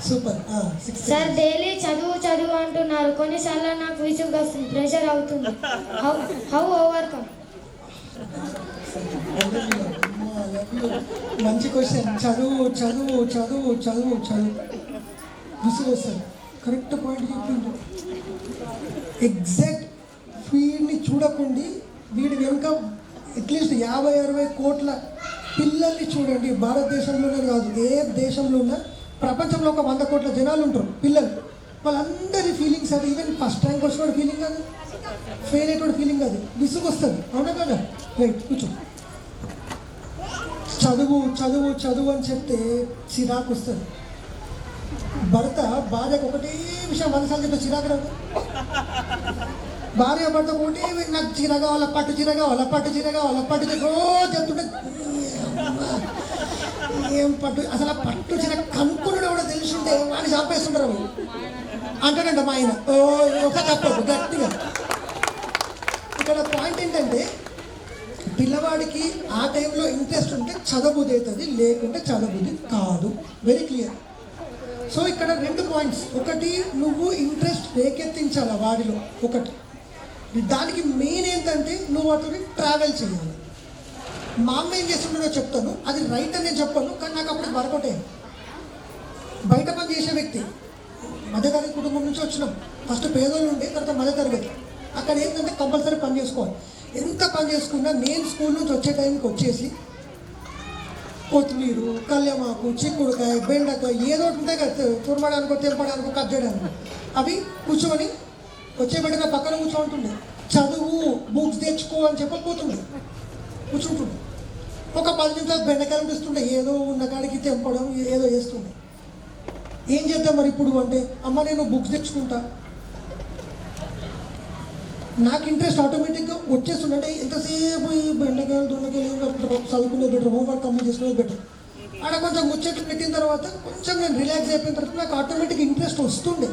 Super. Sir daily చదువు చదువు అంటున్నారు, కొన్నిసార్లు నాకు విసుగు వస్తుంది, ప్రెషర్ అవుతుంది. How overcome? మంచి క్వశ్చన్. చదువు చదువు చదువు చదువు చదువు విసుగు వస్తుంది. కరెక్ట్ పాయింట్ చెప్పిండు. ఎగ్జాక్ట్ వీడిని చూడకండి, వీడి వెనుక అట్లీస్ట్ 50-60 కోట్ల పిల్లల్ని చూడండి. భారతదేశంలోనే కాదు, ఏ దేశంలో ఉన్నా ప్రపంచంలో ఒక 100 కోట్ల జనాలు ఉంటారు పిల్లలు. వాళ్ళందరి ఫీలింగ్స్ అది. ఈవెన్ ఫస్ట్ ర్యాంక్ వచ్చినోడు ఫీలింగ్ కాదు, ఫెయిల్ అయ్యేటోడు ఫీలింగ్ కాదు, విసుగు వస్తుంది. అవునా కదా? రైట్, కూర్చో. చదువు చదువు చదువు అని చెప్తే చిరాకు వస్తుంది. భర్త భార్యకు ఒకటే విషయం మనసాలు చెప్తే చిరాకు రాదు. భార్య భర్త ఒకటే, నాకు చీర కావాలా, పట్టు చీర కావాలా, పట్టు చీర కావాలా, పట్టు చీర చెప్తుంటే ఏం పట్టు, అసలు ఆ పట్టు చీర కనుక్కున్నాడు కూడా తెలుసుంటే వాడిని చంపేస్తుంటారు అవి అంటాడంట మా ఆయన. ఒకసారి చెప్పదు గట్టిగా. ఇక్కడ పాయింట్ ఏంటంటే, పిల్లవాడికి ఆ టైంలో ఇంట్రెస్ట్ ఉంటే చదవబుద్ధి అవుతుంది, లేకుంటే చదవబుద్ధి కాదు. Very clear. సో ఇక్కడ 2 పాయింట్స్. ఒకటి, నువ్వు ఇంట్రెస్ట్ రేకెత్తించాలి వాడిలో ఒకటి. దానికి మెయిన్ ఏంటంటే నువ్వు అతని ట్రావెల్ చేయాలి. మా అమ్మ ఏం చేస్తుండో చెప్తాను, అది రైట్ అనే చెప్పాను, కానీ నాకు అప్పుడు వర్కౌట్ అయ్యింది. బయట పని చేసే వ్యక్తి, మధ్యతరగతి కుటుంబం నుంచి వచ్చినాం. ఫస్ట్ పేదోళ్ళు ఉండే, తర్వాత మధ్యతరగతి. అక్కడ ఏంటంటే కంపల్సరీ పని చేసుకోవాలి. ఎంత పని చేసుకున్నా నేను స్కూల్ నుంచి వచ్చే టైంకి వచ్చేసి కొత్తిమీర, కళ్యామాకు, చిక్కుడుకాయ, బెండకాయ ఏదో ఒకటి ఉంటాయి కదా, తురమడానికో తెంపడానికో కట్ చేయడానికి, అవి కూర్చొని వచ్చే బిడ్డగా పక్కన కూర్చోంటుండే. చదువు, బుక్స్ తెచ్చుకో అని చెప్పకపోతుండే, కూర్చుంటుండే. ఒక 10 నిమిషాలు బెండకాయలు ఇస్తుండే, ఏదో ఉన్న కాడికి తెంపడం ఏదో చేస్తుండే. ఏం చేద్దాం మరి ఇప్పుడు అంటే, అమ్మ నేను బుక్స్ తెచ్చుకుంటా. నాకు ఇంట్రెస్ట్ ఆటోమేటిక్గా వచ్చేస్తుండే. అంటే ఎంతసేపు ఈ బెండకాయలు దొండకాయలు చదువుకునే బెటర్, హోంవర్క్ కంప్లీట్ చేసుకునే బెటర్. అక్కడ కొంచెం ముచ్చట్లు పెట్టిన తర్వాత కొంచెం నేను రిలాక్స్ అయిపోయిన తర్వాత నాకు ఆటోమేటిక్ ఇంట్రెస్ట్ వస్తుండే.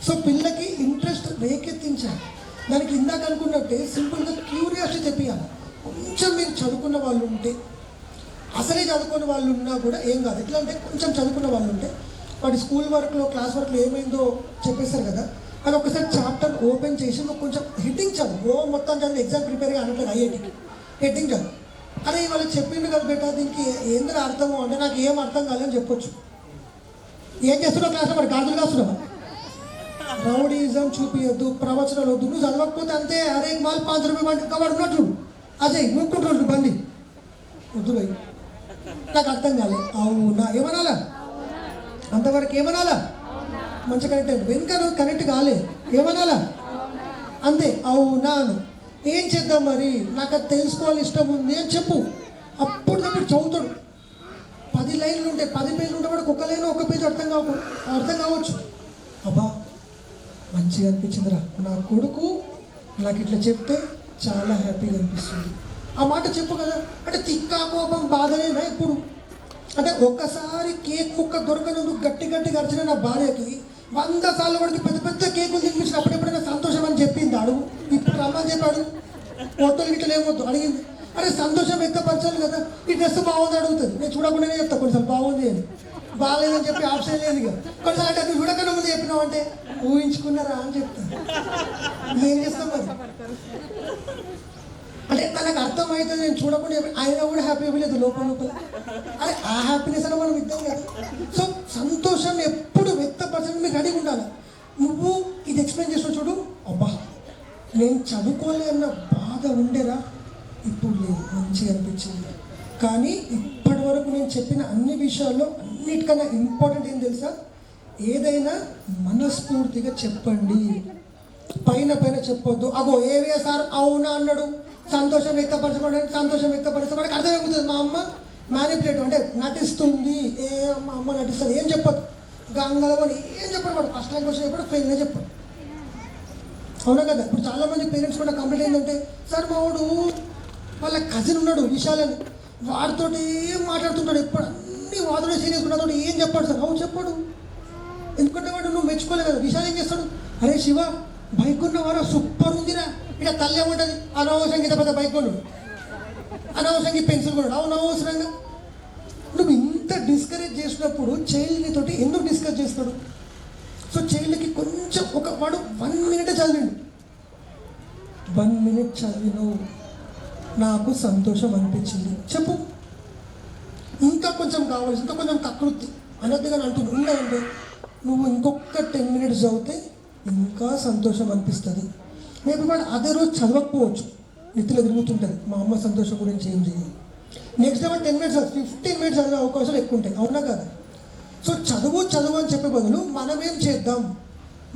సో పిల్లకి ఇంట్రెస్ట్ రేకెత్తించాలి. దానికి ఇందాక అనుకున్నట్టే సింపుల్గా క్యూరియాసిటీ తెప్పియాలి. కొంచెం మీరు చదువుకున్న వాళ్ళు ఉంటే, అసలే చదువుకున్న వాళ్ళు ఉన్నా కూడా ఏం కాదు. ఎట్లా అంటే, కొంచెం చదువుకున్న వాళ్ళు ఉంటే వాడి స్కూల్ వర్క్లో, క్లాస్ వర్క్లో ఏమైందో చెప్పేస్తారు కదా, అది ఒకసారి చాప్టర్ ఓపెన్ చేసి నువ్వు కొంచెం హెడ్డింగ్ చదువు. మొత్తం చదివి ఎగ్జామ్ ప్రిపేర్గా అనట్లేదు, ఐఐటికి హెడ్డింగ్ చదువు. అరే వాళ్ళు చెప్పిండు కదా బేటా, దీనికి ఏందో అర్థము అంటే నాకు ఏం అర్థం కాలేదని చెప్పొచ్చు. ఏం చేస్తున్నావు క్లాస్లో, మరి గాజులు కాస్తున్నావా? రౌడీజం చూపించద్దు, ప్రవచనాలు వద్దు. నువ్వు చదవకపోతే అంతే. అరే మాల్ 5 రూపాయలు బండి కవాడు ఉన్నాడు చూడు, అజయ్ ముక్కుంటు బండి వద్దు భయ్, నాకు అర్థం కాలే. అవునా ఏమనాలా? అంతవరకు ఏమనాలా? మంచి కనెక్ట్ అయ్యింది. వెనుక నువ్వు కనెక్ట్ కాలే, ఏమనాలా? అంతే, అవునాను. ఏం చేద్దాం మరి, నాకు అది తెలుసుకోవాలి, ఇష్టం ఉంది అని చెప్పు. అప్పుడు చదువుతాడు. 10 లైన్లు ఉంటాయి, 10 పేజీలు ఉంటే వాడికి ఒక లైన్, ఒక పేజీ అర్థం కావచ్చు. అబ్బా మంచిగా అనిపించిందిరా, నా కొడుకు నాకు ఇట్లా చెప్తే చాలా హ్యాపీగా అనిపిస్తుంది. ఆ మాట చెప్పు కదా. అంటే తిక్కా కోపం బాధనేనా ఇప్పుడు? అంటే ఒక్కసారి కేక్ ముక్క దొరకనందుకు గట్టి గట్టిగా అరిచిన నా భార్యకి 100 సార్లు వాడికి పెద్ద పెద్ద కేకులు తినిపించిన అప్పుడెప్పుడైనా సంతోషం అని చెప్పింది అడుగు. ఇప్పుడు రమ్మని చెప్పాడు, ఫోటోలు గిట్ల ఏమొద్దు అడిగింది. అరే సంతోషం వ్యక్తపరచాలి కదా. ఈ డ్రెస్ బాగుంది అడుగుతుంది, నేను చూడకుండానే చెప్తా కొన్నిసార్లు బాగుంది అని. బాగాలేదని చెప్పి ఆప్షన్ లేదు. ఇక కొన్నిసార్లు అంటే నువ్వు చూడకుండా ముందు చెప్పినావు అంటే ఊహించుకున్నారా అని చెప్తాను. ఏం చేస్తాం మరి? అంటే తనకు అర్థమవుతుంది, నేను చూడకుండా ఆయన కూడా హ్యాపీ అవ్వలేదు లోపల. అరే ఆ హ్యాపీనెస్ అని మనం ఇద్దాం కదా. సో సంతోషాన్ని ఎప్పుడు వ్యక్తపరచడం మీకు రెడీగా ఉండాలి. నువ్వు ఇది ఎక్స్ప్లెయిన్ చేసిన చూడు, అబ్బా నేను చదువుకోలే అన్న బాధ ఉండేరా, ఇప్పుడు లేదు, మంచిగా అనిపించింది. కానీ ఇప్పటి వరకు నేను చెప్పిన అన్ని విషయాల్లో అన్నిటికన్నా ఇంపార్టెంట్ ఏం తెలుసా? ఏదైనా మనస్ఫూర్తిగా చెప్పండి, పైన చెప్పొద్దు. అగో ఏవే సార్ అవునా అన్నాడు, సంతోషం వ్యక్తపరచబడి సంతోషం వ్యక్తపరిస్తే వాడికి అర్థమైపోతుంది. మా అమ్మ మ్యానిపులేటివ్ అంటే నటిస్తుంది, మా అమ్మ నటిస్తుంది, ఏం చెప్పదు. గంగలవని ఏం చెప్పడు వాడు. ఫస్ట్ ర్యాంక్ వచ్చిన చెప్పాడు, ఫెయిల్గా చెప్పాడు. అవునా కదా? ఇప్పుడు చాలామంది పేరెంట్స్ కూడా కంప్లైంట్ ఏంటంటే, సార్ మా వాడు వాళ్ళ కజిన్ ఉన్నాడు విశాలని, వాడితో ఏం మాట్లాడుతుంటాడు, ఎప్పుడు అన్ని వాదులు సీరియస్ ఉన్నతో ఏం చెప్పాడు సార్. అవును చెప్పాడు, ఎందుకంటే వాడు నువ్వు మెచ్చుకోలే కదా. విశాల్ ఏం చేస్తాడు, అరే శివ బైక్ ఉన్నవారా సూపర్ ఉందిరా, ఇక తల్లి ఏముంటుంది, అనవసరంగా ఇంత పెద్ద బైక్ కొన్నాడు, అనవసరంగా పెన్సిల్ కొన్నాడు. అవును అనవసరంగా. నువ్వు ఇంత డిస్కరేజ్ చేసినప్పుడు చైల్డ్ని తోటి ఎందుకు డిస్కస్ చేస్తాడు. సో చైల్డ్కి కొంచెం వాడు 1 minute చదివిండు, 1 minute చదివిను, నాకు సంతోషం అనిపించింది, చెప్పు. ఇంకా కొంచెం కావాలి, ఇంకా కొంచెం కకృతి అనద్దుగా అంటున్నాను. ఉండాలంటే నువ్వు ఇంకొక 10 minutes చదివితే ఇంకా సంతోషం అనిపిస్తుంది. మేబీ వాడు అదే రోజు చదవకపోవచ్చు, నిద్రలో తిరుగుతుంటుంది, మా అమ్మ సంతోషం గురించి ఏం చేయాలి. నెక్స్ట్ డే 10 minutes 15 minutes చదివే అవకాశాలు ఎక్కువ ఉంటాయి, అవునా కదా? సో చదువు అని చెప్పే బదులు మనం ఏం చేద్దాం,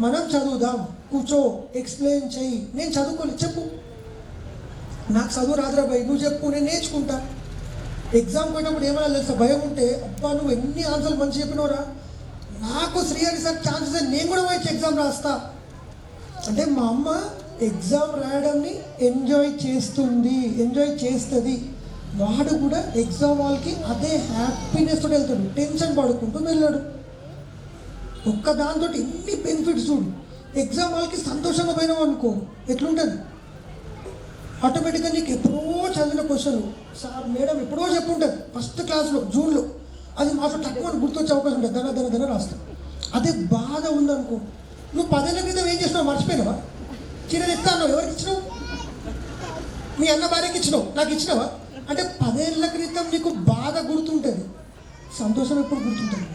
మనం చదువుదాం, కూర్చో, ఎక్స్ప్లెయిన్ చెయ్యి. నేను చదువుకోలేదు, చెప్పు. నాకు చదువు రాదురా భయ్, నువ్వు చెప్పు, నేను నేర్చుకుంటా. ఎగ్జామ్ పోయినప్పుడు ఏమైనా తెలుసా, భయం ఉంటే అబ్బా నువ్వు ఎన్ని ఆన్సర్లు మంచి చెప్పినవరా, నాకు శ్రీహరి సార్ ఛాన్సెస్ నేను కూడా వచ్చి ఎగ్జామ్ రాస్తా అంటే మా అమ్మ ఎగ్జామ్ రాయడాన్ని ఎంజాయ్ చేస్తుంది. వాడు కూడా ఎగ్జామ్ వాళ్ళకి అదే హ్యాపీనెస్తో వెళ్తాడు, టెన్షన్ పడుకుంటూ వెళ్ళాడు. ఒక్క దాంతో ఎన్ని బెనిఫిట్స్ చూడు. ఎగ్జామ్ వాళ్ళకి సంతోషంగా పోయినావు అనుకో ఎట్లుంటుంది, ఆటోమేటిక్గా నీకు ఎప్పుడో చదివిన క్వశ్చన్ సార్ మేడం ఎప్పుడో చెప్పుంటుంది ఫస్ట్ క్లాస్లో జూన్లో, అది మాకు తక్కువ గుర్తొచ్చే అవకాశం ఉంటుంది, ధన రాస్తాం. అదే బాధ ఉందనుకో, నువ్వు 10 ఏళ్ళ క్రితం ఏం చేసినావు మర్చిపోయినావా? చీర ఇస్తాను, ఎవరికి ఇచ్చినావు? మీ అన్న భార్యకి ఇచ్చినావు, నాకు ఇచ్చినావా? అంటే 10 ఏళ్ళ క్రితం నీకు బాధ గుర్తుంటుంది, సంతోషం ఎప్పుడు గుర్తుంటుంది.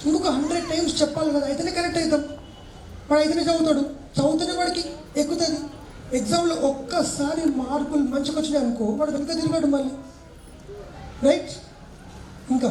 ఇంకొక 100 times చెప్పాలి కదా, అయితేనే కరెక్ట్ అవుతాం. వాడు అయితేనే చదువుతూనే వాడికి ఎక్కుతుంది. ఎగ్జామ్లో ఒక్కసారి మార్కులు మంచిగా వచ్చినాయి అనుకో, వాడు వెనుక తిరిగాడు మళ్ళీ, రైట్? ఇంకా